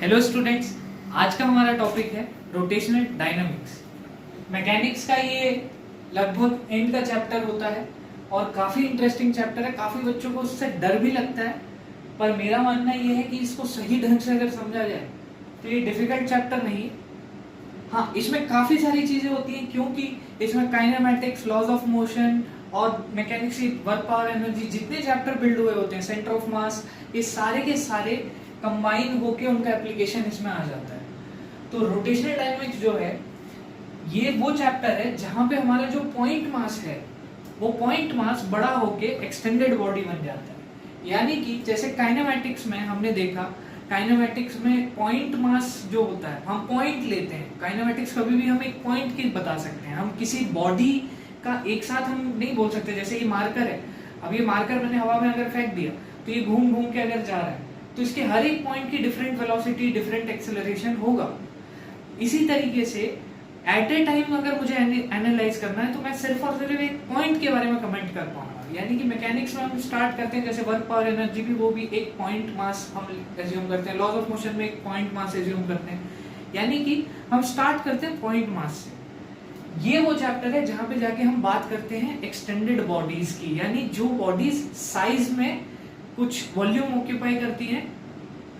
Hello students, आज का हमारा टॉपिक है रोटेशनल डायनामिक्स। मैकेनिक्स का ये लगभग एंड का चैप्टर होता है और काफी इंटरेस्टिंग चैप्टर है। काफी बच्चों को उससे डर भी लगता है, पर मेरा मानना ये है कि इसको सही ढंग से अगर समझा जाए तो ये डिफिकल्ट चैप्टर नहीं है। हाँ, इसमें काफी सारी चीजें होती हैं क्योंकि इसमें काइनेमैटिक्स, लॉज ऑफ मोशन और मैकेनिक्स की वर्क पावर एनर्जी जितने चैप्टर बिल्ड हुए होते हैं, सेंटर ऑफ मास, ये सारे के सारे कंबाइन होके उनका एप्लीकेशन इसमें आ जाता है। तो रोटेशनल डायनामिक्स जो है ये वो चैप्टर है जहां पे हमारा जो पॉइंट मास है वो पॉइंट मास बड़ा होके एक्सटेंडेड बॉडी बन जाता है। यानी कि जैसे काइनेमैटिक्स में हमने देखा, काइनेमैटिक्स में पॉइंट मास जो होता है, हम पॉइंट लेते हैं। काइनेमैटिक्स कभी भी हम एक पॉइंट की बता सकते हैं, हम किसी बॉडी का एक साथ हम नहीं बोल सकते। जैसे ये मार्कर है, अब ये मार्कर मैंने हवा में अगर फेंक दिया तो ये घूम घूम के अगर जा रहा है तो इसके हर एक पॉइंट की डिफरेंट वेलोसिटी, डिफरेंट एक्सेलरेशन होगा। इसी तरीके से एट ए टाइम अगर मुझे एनालाइज करना है तो मैं सिर्फ और सिर्फ एक पॉइंट के बारे में कमेंट कर पाऊंगा। यानी कि मैकेनिक्स में हम स्टार्ट करते हैं जैसे वर्क पावर एनर्जी भी, वो भी एक पॉइंट मास हम एज्यूम करते हैं। लॉज ऑफ मोशन में एक पॉइंट मास एज्यूम करते हैं। यानी कि हम स्टार्ट करते हैं पॉइंट मास से। ये वो चैप्टर है जहां पे जाके हम बात करते हैं एक्सटेंडेड बॉडीज की, यानी जो बॉडीज साइज में कुछ वॉल्यूम ऑक्यूपाई करती हैं,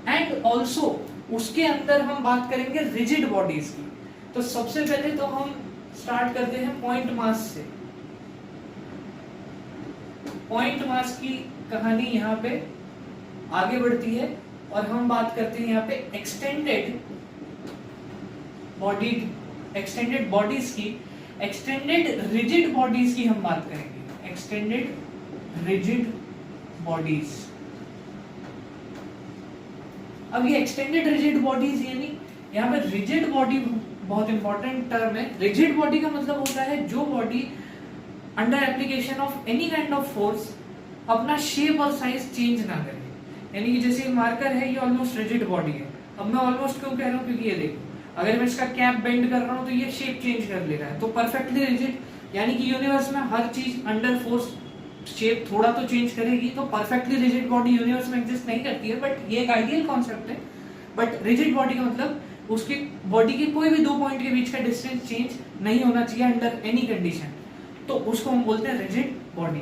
एंड ऑल्सो उसके अंदर हम बात करेंगे रिजिड बॉडीज की। तो सबसे पहले तो हम स्टार्ट करते हैं पॉइंट मास से। पॉइंट मास की कहानी यहाँ पे आगे बढ़ती है और हम बात करते हैं यहाँ पे एक्सटेंडेड बॉडीज की। एक्सटेंडेड रिजिड बॉडीज की हम बात करेंगे, एक्सटेंडेड रिजिड बॉडीज। अब ये एक्सटेंडेड रिजिड बॉडीज, यानी यहाँ पे रिजिड बॉडी बहुत इंपॉर्टेंट टर्म है। रिजिड बॉडी का मतलब होता है जो body under application of any kind of force अपना शेप और साइज चेंज ना करे। यानी कि जैसे मार्कर है, ये ऑलमोस्ट रिजिड बॉडी है। अब मैं ऑलमोस्ट क्यों कह रहा हूँ, क्योंकि ये देखो, अगर मैं इसका कैप बेंड कर रहा हूँ तो ये शेप चेंज कर ले रहा है, तो परफेक्टली रिजिड। यानी कि यूनिवर्स में हर चीज अंडर फोर्स शेप थोड़ा तो चेंज करेगी, तो परफेक्टली रिजिड बॉडी यूनिवर्स में एग्जिस्ट नहीं करती है, बट ये एक आइडियल कॉन्सेप्ट है। बट रिजिड बॉडी का मतलब उसके बॉडी के कोई भी दो पॉइंट के बीच का डिस्टेंस चेंज नहीं होना चाहिए अंडर एनी कंडीशन, तो उसको हम बोलते हैं रिजिड बॉडी।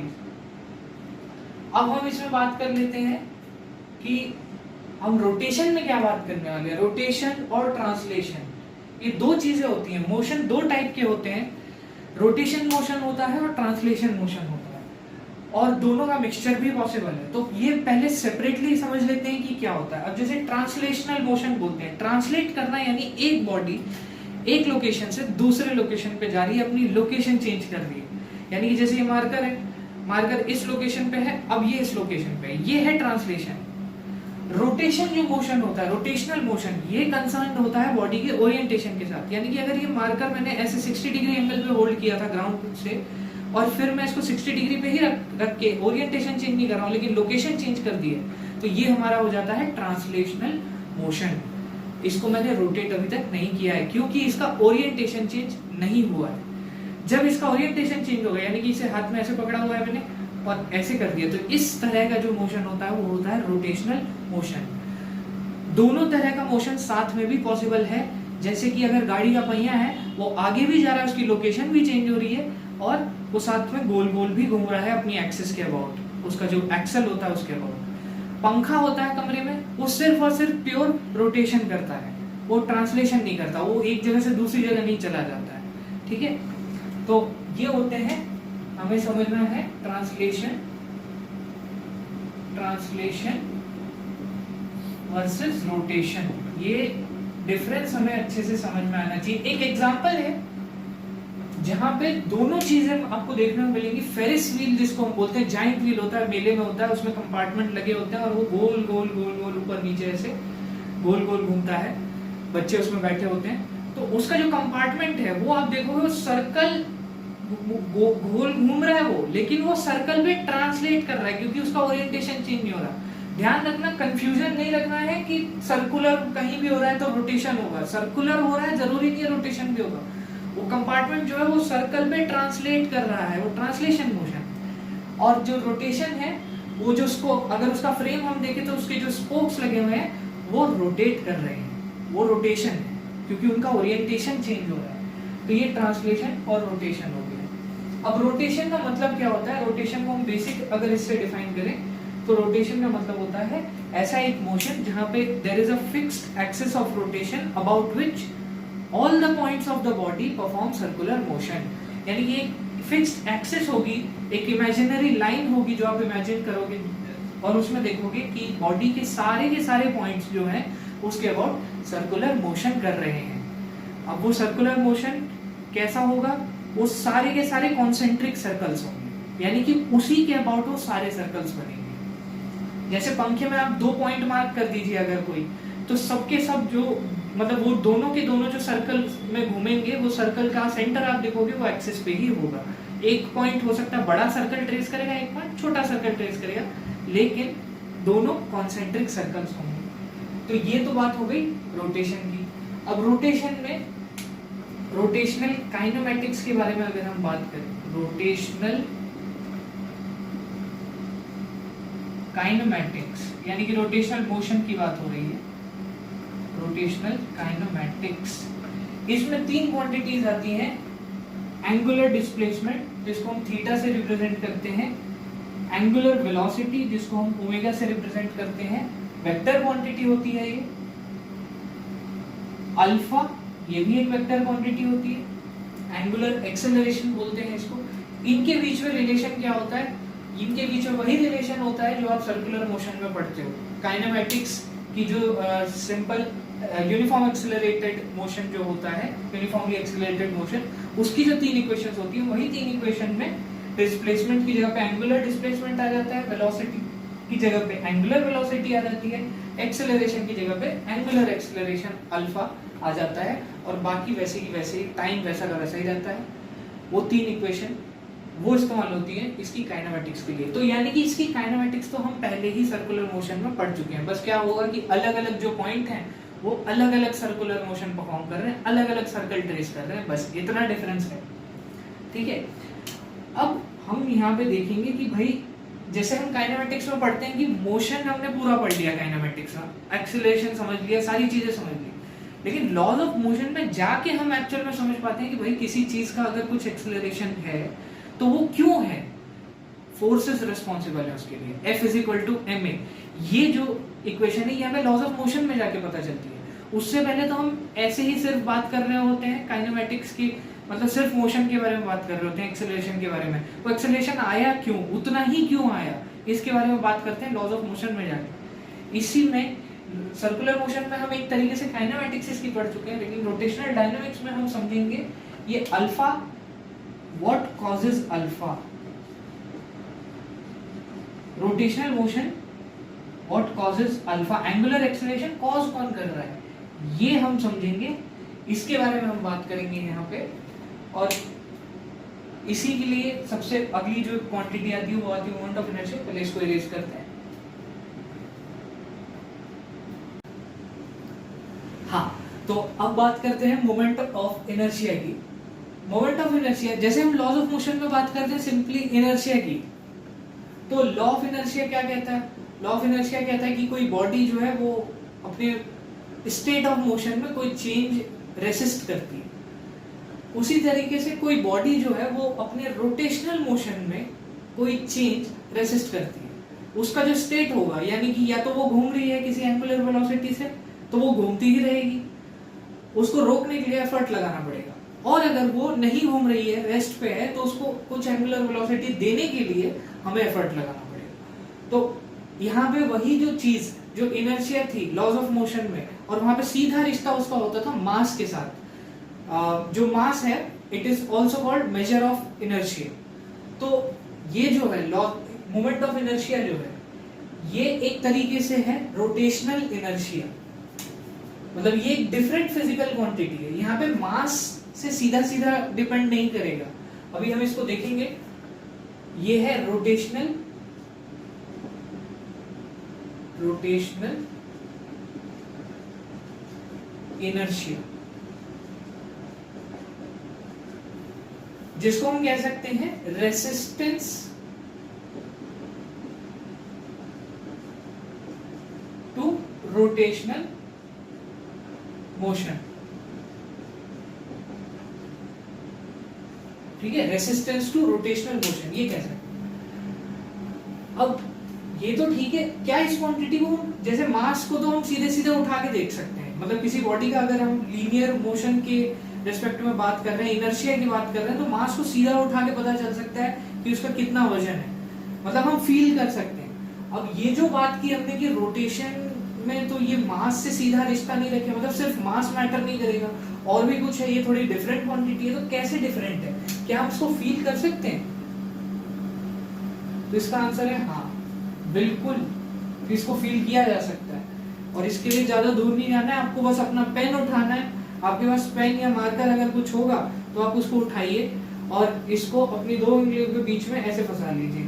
अब हम इसमें बात कर लेते हैं कि हम रोटेशन में क्या बात करने वाले हैं। रोटेशन और ट्रांसलेशन, ये दो चीजें होती हैं। मोशन दो टाइप के होते हैं, रोटेशन मोशन होता है और ट्रांसलेशन मोशन होता है, और दोनों का मिक्सचर भी पॉसिबल है। तो ये पहले सेपरेटली समझ लेते हैं कि क्या होता है। अब जैसे ट्रांसलेशनल मोशन बोलते हैं, ट्रांसलेट करना, यानी एक बॉडी एक लोकेशन से दूसरे लोकेशन पे जा रही है, अपनी लोकेशन चेंज कर रही है। यानी कि जैसे ये मार्कर है, मार्कर इस लोकेशन पे है, अब ये इस लोकेशन पे है, ये है ट्रांसलेशन। रोटेशन जो मोशन होता है, रोटेशनल मोशन, ये कंसर्न होता है बॉडी के ओरिएंटेशन के साथ। यानी कि अगर ये मार्कर मैंने ऐसे 60 डिग्री एंगल पे होल्ड किया था ग्राउंड से, और फिर मैं इसको 60 डिग्री पे ही रख के ओरिएंटेशन चेंज नहीं कर रहा हूँ लेकिन लोकेशन चेंज कर दी है, तो ये हमारा हो जाता है ट्रांसलेशनल मोशन। इसको मैंने रोटेट अभी तक नहीं किया है क्योंकि इसका ओरिएंटेशन चेंज नहीं हुआ है। जब इसका ओरिएंटेशन चेंज हो गया, यानी कि इसे हाथ में ऐसे पकड़ा हुआ है मैंने और ऐसे कर दिया, तो इस तरह का जो मोशन होता है वो होता है रोटेशनल मोशन। दोनों तरह का मोशन साथ में भी पॉसिबल है। जैसे कि अगर गाड़ी का पहिया है, वो आगे भी जा रहा है, उसकी लोकेशन भी चेंज हो रही है, और वो साथ में गोल गोल भी घूम रहा है अपनी एक्सिस के अबाउट, उसका जो एक्सल होता है उसके अबाउट। पंखा होता है कमरे में, वो सिर्फ और सिर्फ प्योर रोटेशन करता है, वो ट्रांसलेशन नहीं करता, वो एक जगह से दूसरी जगह नहीं चला जाता है। ठीक है, तो ये होते हैं, हमें समझना है ट्रांसलेशन वर्सेस रोटेशन। ये डिफरेंस हमें अच्छे से समझ में आना चाहिए। एक एग्जांपल है जहां पे दोनों चीजें आपको देखने को मिलेंगी। फेरिस व्हील जिसको हम बोलते हैं, जाइंट व्हील होता है, मेले में होता है, उसमें कंपार्टमेंट लगे होते हैं और वो गोल गोल गोल गोल ऊपर नीचे ऐसे गोल गोल घूमता है, बच्चे उसमें बैठे होते हैं। तो उसका जो कंपार्टमेंट है वो आप देखोगे वो सर्कल गोल घूम रहा है वो, लेकिन वो सर्कल में ट्रांसलेट कर रहा है क्योंकि उसका ओरिएंटेशन चेंज नहीं हो रहा। ध्यान रखना, कंफ्यूजन नहीं रखना है कि सर्कुलर कहीं भी हो रहा है तो रोटेशन होगा। सर्कुलर हो रहा है, जरूरी नहीं है रोटेशन भी होगा। वो कंपार्टमेंट जो है वो सर्कल में ट्रांसलेट कर रहा है, वो ट्रांसलेशन मोशन। और जो रोटेशन है वो जो उसको, अगर उसका फ्रेम हम देखें तो उसके जो स्पोक्स लगे हुए हैं वो रोटेट कर रहे हैं। वो रोटेशन है, क्योंकि उनका ओरिएंटेशन चेंज हो रहा है। तो ये ट्रांसलेशन और रोटेशन हो गया। अब रोटेशन का मतलब क्या होता है? रोटेशन को हम बेसिक अगर इससे डिफाइन करें तो रोटेशन का मतलब होता है ऐसा एक मोशन जहां पे there is a fixed axis of rotation about which all the points of the body perform circular motion. यानी कि एक फिक्स्ड एक्सिस होगी, एक इमेजिनरी लाइन होगी जो आप इमेजिन करोगे और उसमें देखोगे कि बॉडी के सारे पॉइंट्स जो हैं उसके अबाउट सर्कुलर मोशन कर रहे हैं। अब वो सर्कुलर मोशन कैसा होगा? वो सारे के सारे कॉन्सेंट्रिक सर्कल्स होंगे, यानी कि उसी के अबाउट वो सारे सर्कल्स बनेंगे। जैसे पंखे में आप 2 पॉइंट मार्क कर दीजिए अगर कोई, तो सबके सब जो मतलब वो दोनों के दोनों जो सर्कल में घूमेंगे, वो सर्कल का सेंटर आप देखोगे वो एक्सिस पे ही होगा। एक पॉइंट हो सकता है बड़ा सर्कल ट्रेस करेगा, एक पॉइंट छोटा सर्कल ट्रेस करेगा, लेकिन दोनों कॉन्सेंट्रिक सर्कल्स होंगे। तो ये तो बात हो गई रोटेशन की। अब रोटेशन में रोटेशनल काइनेमैटिक्स के बारे में अगर हम बात करें, रोटेशनल काइनेमैटिक्स यानी कि रोटेशनल मोशन की बात हो रही है, रोटेशनल काइनेमैटिक्स। इसमें 3 क्वांटिटीज आती हैं। एंगुलर डिस्प्लेसमेंट जिसको हम थीटा से रिप्रेजेंट करते हैं, एंगुलर वेलोसिटी जिसको हम ओमेगा से रिप्रेजेंट करते हैं, वेक्टर क्वांटिटी होती है ये, अल्फा ये भी एक वेक्टर क्वांटिटी होती है, एंगुलर एक्सेलरेशन बोलते हैं इसको। इनके बीच में रिलेशन क्या होता है? इनके बीच में वही रिलेशन होता है जो आप सर्कुलर मोशन में पढ़ते हो। काइनेमैटिक्स की जो सिंपल यूनिफॉर्म एक्सेलरेटेड मोशन जो होता है, यूनिफॉर्मली एक्सेलरेटेड मोशन, उसकी जो 3 इक्वेशंस होती है, वही 3 इक्वेशन में डिस्प्लेसमेंट की जगह पे एंगुलर डिस्प्लेसमेंट आ जाता है, वेलोसिटी की जगह पे एंगुलर वेलोसिटी आ जाती है, एक्सेलरेशन की जगह पे एंगुलर एक्सेलरेशन अल्फा आ जाता है, और बाकी वैसे की वैसे टाइम वैसा का वैसा ही रहता है। वो 3 इक्वेशन वो इस्तेमाल होती है इसकी काइनेमैटिक्स के लिए। तो यानी कि इसकी काइनेमैटिक्स तो हम पहले ही सर्कुलर मोशन में पढ़ चुके हैं। बस क्या होगा कि अलग अलग जो पॉइंट हैं वो अलग अलग सर्कुलर मोशन परफॉर्म कर रहे हैं, अलग अलग सर्कल ट्रेस कर रहे हैं, बस इतना डिफरेंस है। ठीक है, अब हम यहाँ पे देखेंगे कि भाई जैसे हम काइनेमैटिक्स में पढ़ते हैं कि मोशन हमने पूरा पढ़ लिया, काइनेमैटिक्स में एक्सेलरेशन समझ लिया, सारी चीजें समझ ली, लेकिन लॉज ऑफ मोशन में जाके हम एक्चुअल में समझ पाते हैं कि भाई किसी चीज का अगर कुछ एक्सेलरेशन है तो वो क्यों है, फोर्सेस रिस्पॉन्सिबल है उसके लिए, F = ma। ये जो इक्वेशन है ये हमें लॉज ऑफ मोशन में जाके पता चलती है। उससे पहले तो हम ऐसे ही सिर्फ बात कर रहे होते हैं काइनेमैटिक्स की, मतलब सिर्फ मोशन के बारे में बात कर रहे होते हैं, एक्सेलरेशन के बारे में। वो एक्सेलरेशन आया क्यों, उतना ही क्यों आया, इसके बारे में बात करते हैं लॉज ऑफ मोशन में जाके। इसी में सर्कुलर मोशन में हम एक तरीके से काइनेमैटिक्स इसकी पढ़ चुके हैं, लेकिन रोटेशनल डायनामिक्स में हम समझेंगे ये alpha, what causes alpha, rotational motion what causes alpha, angular acceleration cause कौन कर रहा है, ये हम समझेंगे, इसके बारे में हम बात करेंगे यहाँ पे। और इसी के लिए सबसे अगली जो क्वांटिटी आती है वो आती है मोमेंट ऑफ इनर्शिया। पहले इसको इरेज करते हैं। हाँ, तो अब बात करते हैं मोमेंट ऑफ इनर्शिया की। मोमेंट ऑफ इनर्शिया, जैसे हम लॉज ऑफ मोशन में बात करते हैं सिंपली इनर्शिया की, तो लॉ ऑफ इनर्शिया क्या कहता है? लॉ ऑफ इनर्शिया कहता है कि कोई बॉडी जो है वो अपने स्टेट ऑफ मोशन में कोई चेंज रेसिस्ट करती है, उसी तरीके से कोई बॉडी जो है वो अपने रोटेशनल मोशन में कोई चेंज रेसिस्ट करती है। उसका जो स्टेट होगा, यानी कि या तो वो घूम रही है किसी एंगुलर वेलोसिटी से तो वो घूमती ही रहेगी, उसको रोकने के लिए एफर्ट लगाना पड़ेगा, और अगर वो नहीं घूम रही है, रेस्ट पे है, तो उसको कुछ एंगुलर वेलोसिटी देने के लिए हमें एफर्ट लगाना पड़ेगा। तो यहाँ पे वही जो चीज जो इनर्शिया थी लॉज ऑफ मोशन में, और वहां पे सीधा रिश्ता उसका होता था मास के साथ। जो मास है it is also called measure of inertia. तो ये जो है लॉ मोमेंट ऑफ इनर्शिया जो है ये एक तरीके से है रोटेशनल इनर्शिया, मतलब ये एक डिफरेंट फिजिकल क्वांटिटी है, यहाँ पे मास से सीधा सीधा डिपेंड नहीं करेगा। अभी हम इसको देखेंगे, ये है रोटेशनल इनर्शिया, जिसको हम कह सकते हैं रेसिस्टेंस टू रोटेशनल मोशन, ठीक है, रेसिस्टेंस टू रोटेशनल मोशन, ये कह सकते हैं। अब ये तो ठीक है, क्या इस क्वांटिटी को हम, जैसे मास को तो हम सीधे सीधे उठा के देख सकते हैं, मतलब किसी बॉडी का अगर हम लीनियर मोशन के रेस्पेक्ट में बात कर रहे हैं, इनर्शिया की बात कर रहे हैं, तो मास को सीधा उठा के पता चल सकता है कि उसका कितना वजन है, मतलब हम फील कर सकते हैं। अब ये जो बात की हमने कि रोटेशन में तो ये मास से सीधा रिश्ता नहीं रखे, मतलब सिर्फ मास मैटर नहीं करेगा, और भी कुछ है, ये थोड़ी डिफरेंट क्वांटिटी है, तो कैसे डिफरेंट है, क्या हम उसको फील कर सकते हैं? तो इसका आंसर है हाँ, बिल्कुल इसको फील किया जा सकता है। और इसके लिए ज्यादा दूर नहीं जाना है, आपको बस अपना पेन उठाना है, आपके पास पेन या मार्कर अगर कुछ होगा तो आप उसको उठाइए और इसको अपनी दो उंगलियों के बीच में ऐसे फंसा लीजिए।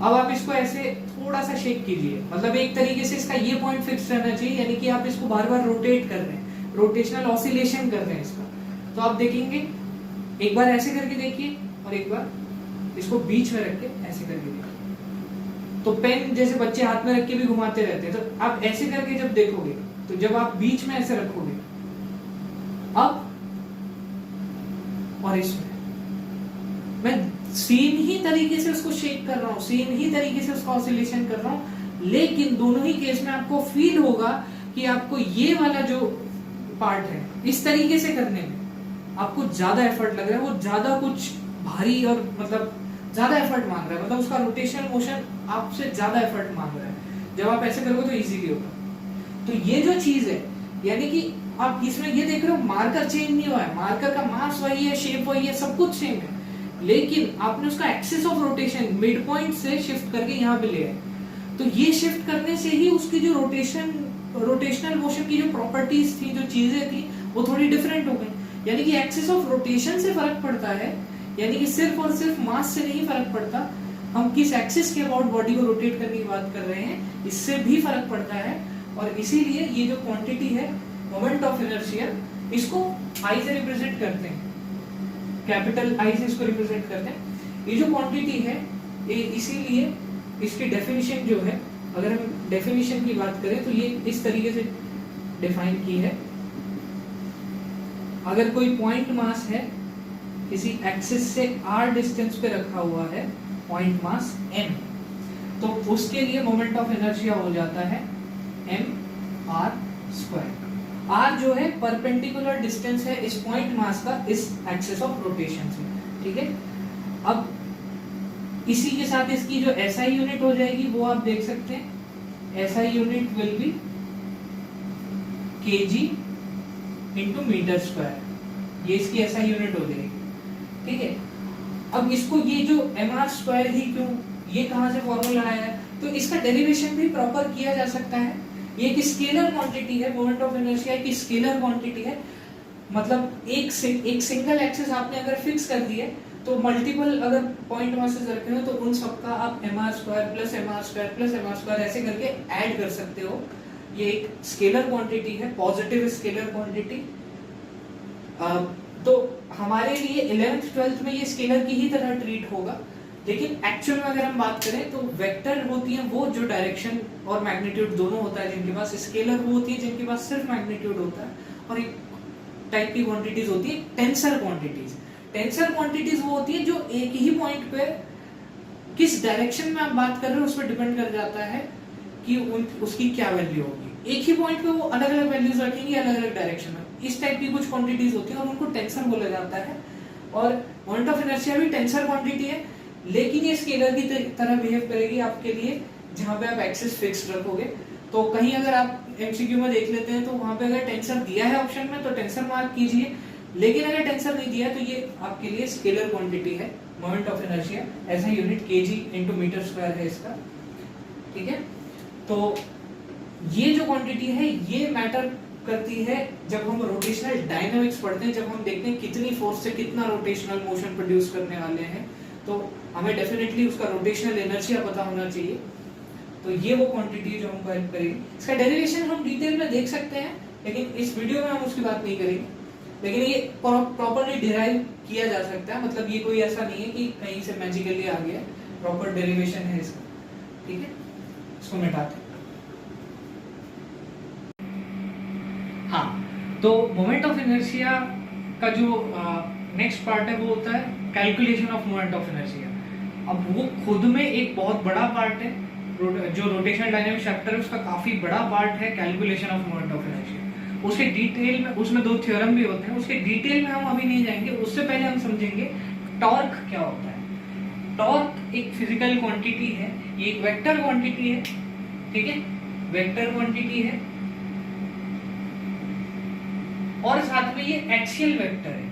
अब आप इसको ऐसे थोड़ा सा शेक कीजिए, मतलब एक तरीके से इसका ये पॉइंट फिक्स रहना चाहिए, यानी कि आप इसको बार बार रोटेट कर रहे हैं, रोटेशनल ऑसिलेशन कर रहे हैं इसका। तो आप देखेंगे, एक बार ऐसे करके देखिए और एक बार इसको बीच में रख के ऐसे करके देखिए। तो पेन जैसे बच्चे हाथ में रख के भी घुमाते रहते हैं, तो आप ऐसे करके जब देखोगे, तो जब आप बीच में ऐसे रखोगे, अब और इसमें मैं सेम ही तरीके से उसको शेक कर रहा हूं, सेम ही तरीके से उसका ऑसिलेशन कर रहा हूं, लेकिन दोनों ही केस में आपको फील होगा कि आपको ये वाला जो पार्ट है इस तरीके से करने में आपको ज्यादा एफर्ट लग रहा है, वो ज्यादा कुछ भारी और मतलब ज्यादा एफर्ट मांग रहा है, मतलब उसका रोटेशनल मोशन आपसे ज्यादा एफर्ट मांग रहा है। जब आप ऐसे करोगे तो इजीली होगा। तो ये जो चीज है, यानी कि आप इसमें ये देख रहे हो, मार्कर चेंज नहीं हुआ है, मार्कर का मास वही है, शेप वही है, सब कुछ सेम है, लेकिन आपने उसका axis of rotation mid point से शिफ्ट करके यहाँ पे ले आए। तो ये शिफ्ट करने से ही उसकी जो रोटेशनल मोशन की जो प्रॉपर्टीज थी, जो चीजें थी, वो थोड़ी डिफरेंट हो गई। यानी कि एक्सिस ऑफ रोटेशन से फर्क पड़ता है, यानी कि सिर्फ और सिर्फ मास से नहीं फर्क पड़ता, हम किस एक्सिस के अबाउट बॉडी को रोटेट करने की बात कर रहे हैं, इससे भी फर्क पड़ता है। और इसीलिए ये जो क्वांटिटी है मोमेंट ऑफ इनर्शिया, इसको आई से रिप्रेजेंट करते हैं, कैपिटल आई से इसको रिप्रेजेंट करते हैं। ये जो क्वांटिटी है, ये इसीलिए इसकी डेफिनेशन जो है, अगर हम डेफिनेशन की बात करें तो ये इस तरीके से डिफाइन की है। अगर कोई पॉइंट मास है किसी एक्सिस से r डिस्टेंस पे रखा हुआ है, पॉइंट मास m, तो उसके लिए मोमेंट ऑफ इनर्शिया हो जाता है mr²। r जो है परपेंडिकुलर डिस्टेंस है इस पॉइंट मास का इस एक्सिस ऑफ रोटेशन से, ठीक है। अब इसी के साथ इसकी जो SI यूनिट हो जाएगी वो आप देख सकते हैं, SI unit will be kg into metre square, ये इसकी SI यूनिट हो जाएगी, ठीक है। अब इसको ये जो mr² ही क्यों, ये कहां से फॉर्मूला आया है, तो इसका डेरिवेशन भी प्रॉपर किया जा सकता है। ये एक स्केलर क्वांटिटी है, मोमेंट ऑफ इनर्शिया की स्केलर क्वांटिटी है, मतलब एक सिंगल एक्सिस आपने अगर फिक्स कर दी है, तो मल्टीपल अगर पॉइंट मासेस रखे हो तो उन सबका आप mr² plus mr² plus mr² ऐसे करके ऐड कर सकते हो। ये एक स्केलर क्वांटिटी है, पॉजिटिव स्केलर क्वांटिटी। तो हमारे लिए 11th 12th में ये स्केलर की ही तरह ट्रीट होगा, लेकिन एक्चुअल में अगर हम बात करें तो वेक्टर होती है वो जो डायरेक्शन और मैग्नीट्यूड दोनों होता है जिनके पास, स्केलर वो होती है जिनके पास सिर्फ मैग्नीट्यूड होता है। और एक टाइप की क्वांटिटीज होती है टेंसर क्वांटिटीज। टेंसर क्वांटिटीज वो होती है जो एक ही पॉइंट पे किस डायरेक्शन में आप बात कर रहे हो उस पर डिपेंड कर जाता है कि उसकी क्या वैल्यू होगी। एक ही पॉइंट पे वो अलग अलग वैल्यूज रखेंगे अलग अलग डायरेक्शन में, इस टाइप की कुछ क्वांटिटीज होती है और उनको टेंसर बोला जाता है। और मोमेंट ऑफ इनर्शिया भी टेंसर क्वांटिटी है, लेकिन ये स्केलर की तरह बिहेव करेगी आपके लिए जहां पे आप एक्सिस फिक्स्ड रखोगे। तो कहीं अगर आप एमसीक्यू में देख लेते हैं तो वहां पे अगर टेंसर दिया है ऑप्शन में तो टेंसर मार्क कीजिए, लेकिन अगर टेंसर नहीं दिया है तो ये आपके लिए स्केलर क्वांटिटी है, मोमेंट ऑफ इनर्शिया ऐसा unit kg into metre square है इसका, ठीक है। तो ये जो क्वांटिटी है ये मैटर करती है जब हम रोटेशनल डायनामिक्स पढ़ते हैं, जब हम देखते हैं कितनी फोर्स से कितना रोटेशनल मोशन प्रोड्यूस करने वाले हैं, तो हमें डेफिनेटली उसका रोटेशनल एनर्जिया पता होना चाहिए। तो ये वो क्वांटिटी है जो हमको हेल्प करेगी। इसका डेरिवेशन हम डिटेल में देख सकते हैं, लेकिन इस वीडियो में हम उसकी बात नहीं करेंगे, लेकिन ये प्रॉपर्ली डिराइव किया जा सकता है, मतलब ये कोई ऐसा नहीं है कि कहीं से मैजिकली आ गया, प्रॉपर डेरिवेशन है इसका, ठीक है। इसको मिटाते हैं। हाँ, तो मोमेंट ऑफ इनर्शिया का जो नेक्स्ट पार्ट है वो होता है calculation of moment of inertia. अब वो खुद में एक बहुत बड़ा पार्ट है, जो रोटेशनल डायनामिक्स चैप्टर है उसका काफी बड़ा पार्ट है calculation of moment of inertia. उसके डिटेल में उसमें 2 थ्योरम भी होते हैं, उसके डिटेल में हम अभी नहीं जाएंगे। उससे पहले हम समझेंगे टॉर्क क्या होता है। टॉर्क एक फिजिकल क्वांटिटी है, ये एक वेक्टर क्वांटिटी है, ठीक है, वेक्टर क्वांटिटी है और साथ में ये एक्सियल वेक्टर है।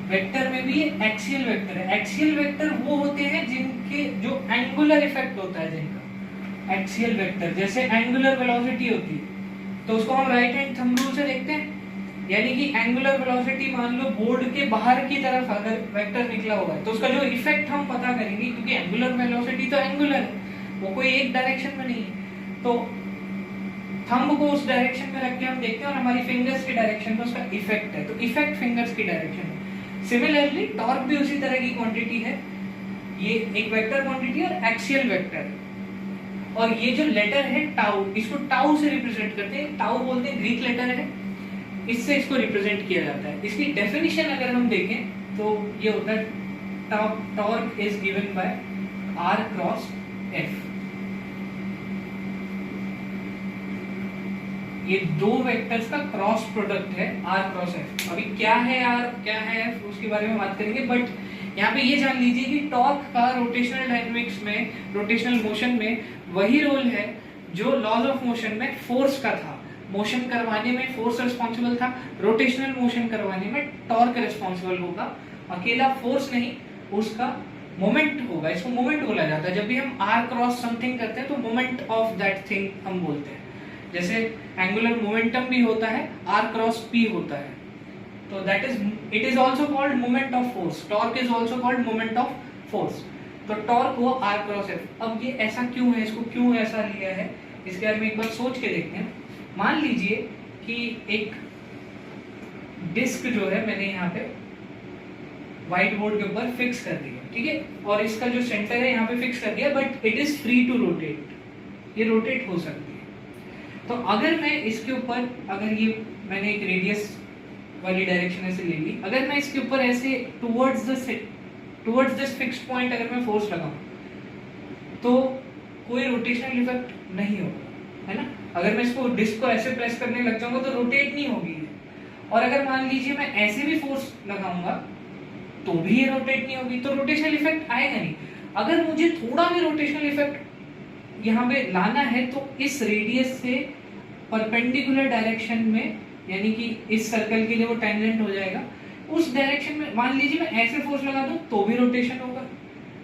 वेक्टर में भी ये एक्सियल वेक्टर है। एक्सियल वेक्टर वो होते हैं जिनके जो एंगुलर इफेक्ट होता है जिनका। एक्सियल वेक्टर जैसे एंगुलर वेलोसिटी होती है तो उसको हम राइट हैंड थंब रूल से देखते हैं, यानी कि एंगुलर वेलोसिटी मान लो बोर्ड के बाहर की तरफ अगर वेक्टर निकला हुआ है तो उसका जो इफेक्ट हम पता करेंगे, क्योंकि एंगुलर वेलोसिटी तो एंगुलर है, वो कोई एक डायरेक्शन में नहीं है। तो थंब को उस डायरेक्शन में रख के हम देखते हैं और हमारी फिंगर्स की डायरेक्शन में उसका इफेक्ट है, तो इफेक्ट फिंगर्स की डायरेक्शन में। सिमिलरली टॉर्क भी उसी तरह की क्वांटिटी है, ये एक वेक्टर क्वांटिटी और एक्सियल वेक्टर। और ये जो लेटर है टाउ, इसको टाउ से रिप्रेजेंट करते हैं, टाउ बोलते हैं, ग्रीक लेटर है, इससे इसको रिप्रेजेंट किया जाता है। इसकी डेफिनेशन अगर हम देखें तो ये होता है torque is given by R cross F. ये दो वेक्टर्स का क्रॉस प्रोडक्ट है आर क्रॉस एफ। अभी क्या है आर क्या है एफ उसके बारे में बात करेंगे, बट यहाँ पे ये जान लीजिए कि टॉर्क का रोटेशनल डायनामिक्स में, रोटेशनल मोशन में वही रोल है जो लॉज ऑफ मोशन में फोर्स का था। मोशन करवाने में फोर्स रिस्पॉन्सिबल था, रोटेशनल मोशन करवाने में टॉर्क रिस्पॉन्सिबल होगा। अकेला फोर्स नहीं, उसका मोमेंट होगा, इसको मोमेंट बोला जाता है। जब भी हम आर क्रॉस समथिंग करते हैं तो मोमेंट ऑफ दैट थिंग हम बोलते हैं। जैसे एंगुलर मोमेंटम भी होता है, आर क्रॉस पी होता है, तो that is it is also called moment of force. Torque is also called moment of force. तो टॉर्क हुआ आर क्रॉस एफ। अब ये ऐसा क्यों है, इसको क्यों ऐसा लिया है, इसके बारे में एक बार सोच के देखते हैं। मान लीजिए कि एक डिस्क जो है मैंने यहाँ पे व्हाइट बोर्ड के ऊपर फिक्स कर दिया, ठीक है, और इसका जो सेंटर है यहाँ पे फिक्स कर दिया, but it is free to rotate, ये रोटेट हो सकती है। तो अगर मैं इसके ऊपर, अगर ये मैंने एक रेडियस वाली डायरेक्शन ऐसे ले ली, अगर मैं इसके ऊपर ऐसे टुवर्ड्स दिस फिक्स्ड पॉइंट अगर मैं फोर्स लगाऊं तो कोई रोटेशनल इफेक्ट नहीं होगा, है ना। अगर मैं इसको डिस्क को ऐसे प्रेस करने लग जाऊंगा तो रोटेट नहीं होगी। और अगर मान लीजिए मैं ऐसे भी फोर्स लगाऊंगा तो भी ये रोटेट नहीं होगी, तो रोटेशनल इफेक्ट आएगा नहीं। अगर मुझे थोड़ा भी रोटेशनल इफेक्ट यहाँ पे लाना है तो इस रेडियस से परपेंडिकुलर डायरेक्शन में, यानी कि इस सर्कल के लिए वो टेंजेंट हो जाएगा, उस डायरेक्शन में मान लीजिए मैं ऐसे फोर्स लगा दूं तो भी रोटेशन होगा,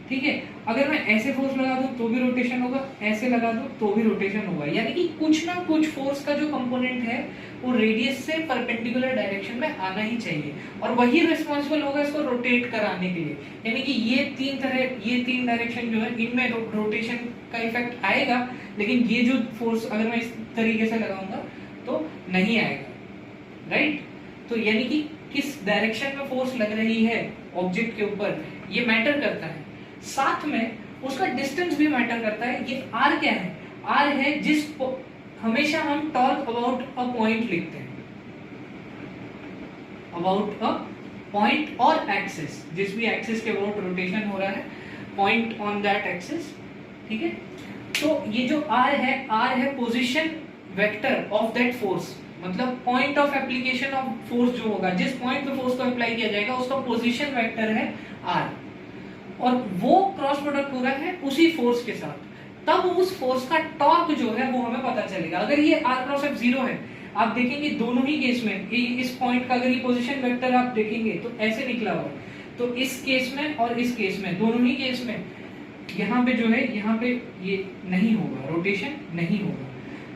ठीक है। अगर मैं ऐसे फोर्स लगा दूं तो भी रोटेशन होगा, ऐसे लगा दूं तो भी रोटेशन होगा। यानी कि कुछ ना कुछ फोर्स का जो कंपोनेंट है वो रेडियस से परपेंडिकुलर डायरेक्शन में आना ही चाहिए, और वही रिस्पॉन्सिबल होगा इसको रोटेट कराने के लिए। यानी कि ये तीन डायरेक्शन जो है इनमें रोटेशन का इफेक्ट आएगा, लेकिन ये जो फोर्स अगर मैं इस तरीके से लगाऊंगा तो नहीं आएगा, राइट। तो यानी कि किस डायरेक्शन में फोर्स लग रही है ऑब्जेक्ट के ऊपर ये मैटर करता है, साथ में उसका डिस्टेंस भी मैटर करता है। ये आर क्या है, आर है जिस हमेशा हम टॉर्क अबाउट अ पॉइंट लिखते हैं, अबाउट अ पॉइंट और एक्सिस, जिस भी एक्सिस के अबाउट रोटेशन हो रहा है, पॉइंट ऑन दैट एक्सिस, ठीक है। तो ये जो आर है position vector of that force, मतलब point of application of force जो होगा, जिस पॉइंट पे फोर्स को अप्लाई किया जाएगा उसका पोजीशन वेक्टर है आर, और वो क्रॉस प्रोडक्ट हो रहा है उसी फोर्स के साथ। तब उस फोर्स का टॉर्क जो है वो हमें पता चलेगा। अगर ये आर क्रॉस एफ 0 है, आप देखेंगे दोनों ही केस में इस पॉइंट का अगर ये पोजीशन वेक्टर आप देखेंगे तो ऐसे निकला हुआ है, तो इस केस में और इस केस में, दोनों ही केस में यहाँ पे जो है, यहाँ पे ये नहीं होगा, रोटेशन नहीं होगा।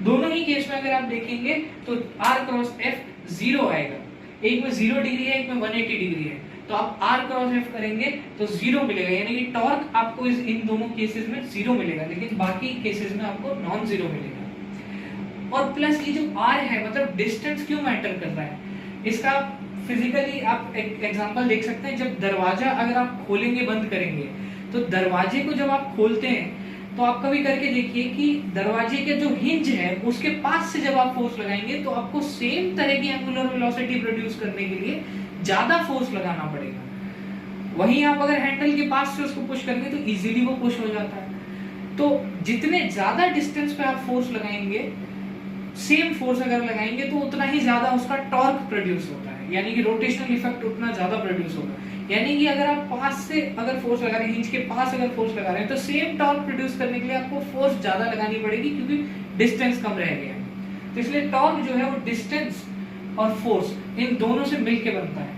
दोनों ही केस में अगर आप देखेंगे तो आर क्रॉस एफ 0 आएगा, एक में 0 डिग्री है, एक में 180 डिग्री है, तो आप आर क्रॉस एफ करेंगे तो 0 मिलेगा, यानी कि टॉर्क आपको इन दोनों केसेस में 0 मिलेगा, लेकिन बाकी केसेस में आपको नॉन 0 मिलेगा। और प्लस ये जो आर है, मतलब डिस्टेंस क्यों मैटर कर रहा है, इसका फिजिकली आप एक एग्जांपल देख सकते हैं। जब दरवाजा अगर आप खोलेंगे बंद करेंगे, तो दरवाजे को जब आप खोलते हैं तो आप कभी करके देखिए कि दरवाजे के जो हिंज है उसके पास से जब आप फोर्स लगाएंगे तो आपको सेम तरह की एंगुलर वेलोसिटी प्रोड्यूस करने के लिए ज्यादा फोर्स लगाना पड़ेगा। वहीं आप अगर हैंडल के पास से उसको पुश करेंगे तो इजीली वो पुश हो जाता है। तो जितने ज्यादा डिस्टेंस पे आप फोर्स लगाएंगे, सेम फोर्स अगर लगाएंगे तो उतना ही ज्यादा उसका टॉर्क प्रोड्यूस होता है, यानी कि रोटेशनल इफेक्ट उतना ज्यादा प्रोड्यूस होगा। यानी कि अगर आप पास से अगर फोर्स लगा रहे हैं, हिंज के पास अगर फोर्स लगा रहे हैं, तो सेम टॉर्क प्रोड्यूस करने के लिए आपको फोर्स ज्यादा लगानी पड़ेगी क्योंकि डिस्टेंस कम रह गया है। तो इसलिए टॉर्क जो है वो डिस्टेंस और फोर्स इन दोनों से मिलकर बनता है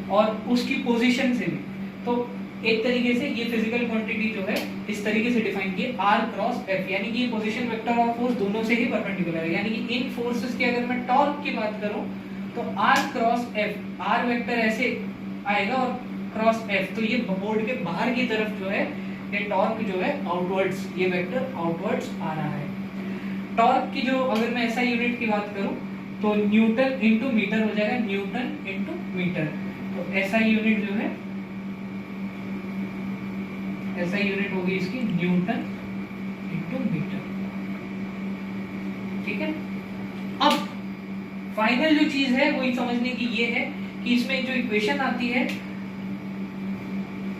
और उसकी पोजीशन से भी। तो एक तरीके से ये फिजिकल क्वांटिटी जो है इस तरीके से डिफाइन की r क्रॉस f, यानी कि पोजीशन वेक्टर और फोर्स दोनों से ही परपेंडिकुलर है। यानी कि इन फोर्सेस की अगर मैं टॉर्क की बात करूं तो r cross f, r vector ऐसे आएगा और क्रॉस f, तो ये बोर्ड के बाहर की तरफ जो है ये टॉर्क जो है आउटवर्ड्स, ये वेक्टर आउटवर्ड्स आ रहा है। टॉर्क की जो अगर मैं SI यूनिट की बात करूं तो न्यूटन इंटू मीटर हो जाएगा, न्यूटन इंटू मीटर। तो SI यूनिट जो है, SI यूनिट होगी इसकी न्यूटन इंटू मीटर। ठीक है, अब फाइनल जो चीज है वही समझने की ये है कि इसमें जो इक्वेशन आती है,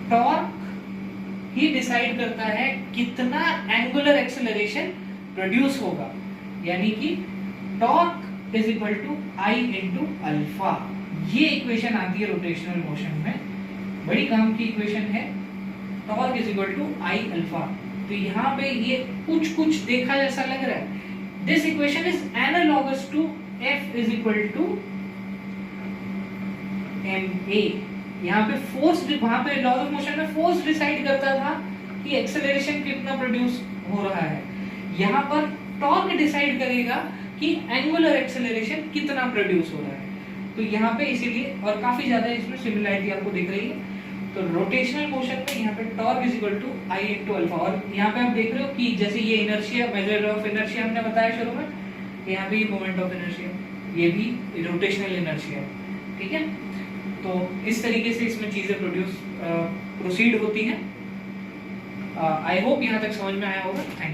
टॉर्क ही डिसाइड करता है कितना एंगुलर एक्सेलरेशन प्रोड्यूस होगा, यानी कि torque is equal to I into alpha. ये इक्वेशन आती है रोटेशनल मोशन में, बड़ी काम की इक्वेशन है। Torque is equal to I alpha. तो यहाँ पे ये कुछ देखा जैसा लग रहा है। This equation is analogous to F is equal to ma। यहाँ पे फोर्स, वहां पे लॉ ऑफ मोशन में फोर्स डिसाइड करता था कि एक्सेलरेशन कितना प्रोड्यूस हो रहा है, यहाँ पर टॉर्क डिसाइड करेगा कि एंगुलर एक्सेलरेशन कितना प्रोड्यूस हो रहा है। तो यहाँ पे इसीलिए और काफी ज्यादा इसमें सिमिलरिटी आपको दिख रही है। तो रोटेशनल मोशन में यहाँ पे torque is equal to I into alpha, और यहाँ पे आप देख रहे हो कि जैसे ये इनर्शिया, मेजर ऑफ इनर्शिया हमने बताया शुरू में, यहाँ पे मोमेंट ऑफ इनर्शिया, ये भी रोटेशनल इनर्शिया। ठीक है, तो इस तरीके से इसमें चीजें प्रोड्यूस प्रोसीड होती हैं। आई होप यहाँ तक समझ में आया होगा। Thank you.